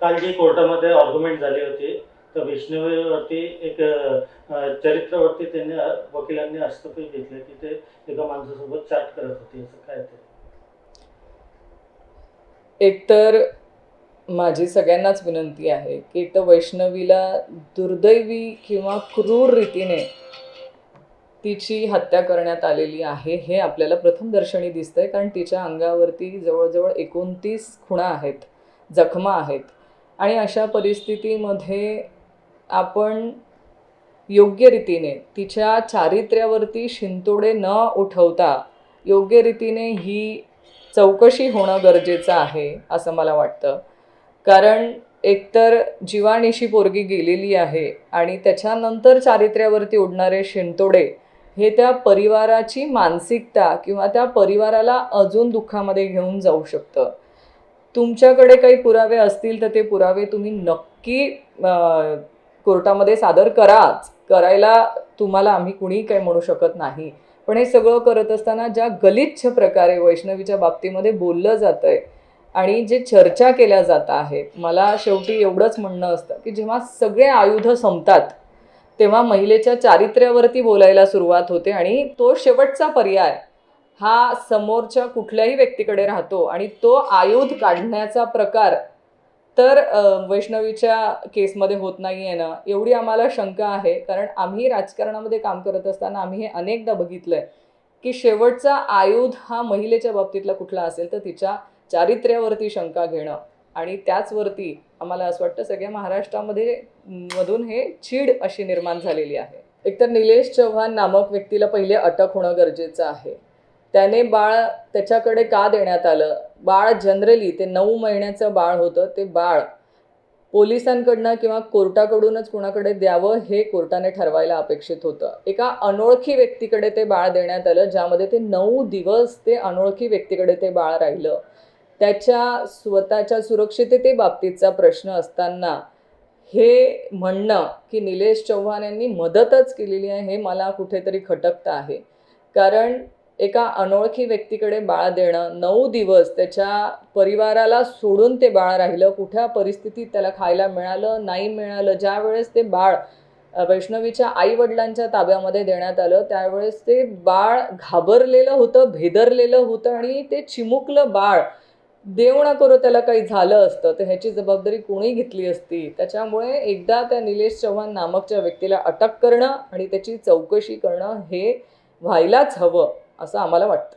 काल जी कोर्टामध्ये आर्ग्युमेंट झाली होती तर वैष्णवीवरती एक चरित्रावरती त्यांनी वकिलांनी हस्तक्षेप घेतले की ते एका माणसासोबत चॅट करत होते, असं काय ते? एकतर माझी सगळ्यांनाच विनंती आहे की एक तर वैष्णवीला दुर्दैवी किंवा क्रूर रीतीने तिची हत्या करण्यात आलेली आहे हे आपल्याला प्रथमदर्शनी दिसतंय, कारण तिच्या अंगावरती जवळजवळ 29 खुणा आहेत, जखमा आहेत. आणि अशा परिस्थितीमध्ये आपण योग्य रीतीने तिच्या चारित्र्यावरती शिंतोडे न उठवता योग्य रीतीने ही चौकशी होणं गरजेचं आहे असं मला वाटतं. कारण एकतर जीवानिशी पोरगी गेलेली आहे आणि त्याच्यानंतर चारित्र्यावरती उडणारे शिंतोडे हे त्या परिवाराची मानसिकता किंवा त्या परिवाराला अजून दुःखामध्ये घेऊन जाऊ शकतं. तुमच्याकडे काही पुरावे असतील तर ते पुरावे तुम्ही नक्की कोर्टामध्ये सादर करायला तुम्हाला आम्ही कुणी काही म्हणू शकत नाही. पण हे सगळं करत असताना ज्या गलिच्छ प्रकारे वैष्णवीच्या बाबतीमध्ये बोललं जातं आहे आणि जे चर्चा केल्या जात आहेत, मला शेवटी एवढंच म्हणणं असतं की जेव्हा सगळे आयुध संपतात तेव्हा महिलेच्या चारित्र्यावरती बोलायला सुरुवात होते आणि तो शेवटचा पर्याय हा समोरच्या कुठल्याही व्यक्तीकडे राहतो आणि तो आयुध काढण्याचा प्रकार तर वैष्णवीच्या केसमध्ये होत नाही आहे ना, एवढी आम्हाला शंका आहे. कारण आम्ही राजकारणामध्ये काम करत असताना आम्ही हे अनेकदा बघितलं आहे की शेवटचा आयुध हा महिलेच्या बाबतीतला कुठला असेल तर तिच्या चारित्र्यावरती शंका घेणं, आणि त्याचवरती आम्हाला असं वाटतं सगळ्या महाराष्ट्रामध्ये मधून हे चीड अशी निर्माण झालेली आहे. एकतर निलेश चव्हाण नामक व्यक्तीला पहिले अटक होणं गरजेचं आहे. त्याने बाळ त्याच्याकडे का देण्यात आलं? बाळ जनरली ते 9 महिन्याचं बाळ होतं. ते बाळ पोलिसांकडनं किंवा कोर्टाकडूनच कुणाकडे द्यावं हे कोर्टाने ठरवायला अपेक्षित होतं. एका अनोळखी व्यक्तीकडे ते बाळ देण्यात आलं, ज्यामध्ये ते 9 दिवस ते अनोळखी व्यक्तीकडे ते बाळ राहिलं. त्याच्या स्वतःच्या सुरक्षिततेबाबतीतचा प्रश्न असताना हे म्हणणं की निलेश चव्हाण यांनी मदतच केलेली आहे हे मला कुठेतरी खटकतं आहे. कारण एका अनोळखी व्यक्तीकडे बाळ देणं, 9 दिवस त्याच्या परिवाराला सोडून ते बाळ राहिलं, कुठल्या परिस्थितीत त्याला खायला मिळालं नाही मिळालं, ज्या वेळेस ते बाळ वैष्णवीच्या आईवडिलांच्या ताब्यामध्ये देण्यात आलं त्यावेळेस ते बाळ घाबरलेलं होतं, भेदरलेलं होतं आणि ते चिमुकलं बाळ देव ना करो त्याला काही झालं असतं तर ह्याची जबाबदारी कोणी घेतली असती. त्याच्यामुळे एकदा त्या निलेश चव्हाण नामकच्या व्यक्तीला अटक करणं आणि त्याची चौकशी करणं हे व्हायलाच हवं असं आम्हाला वाटतं.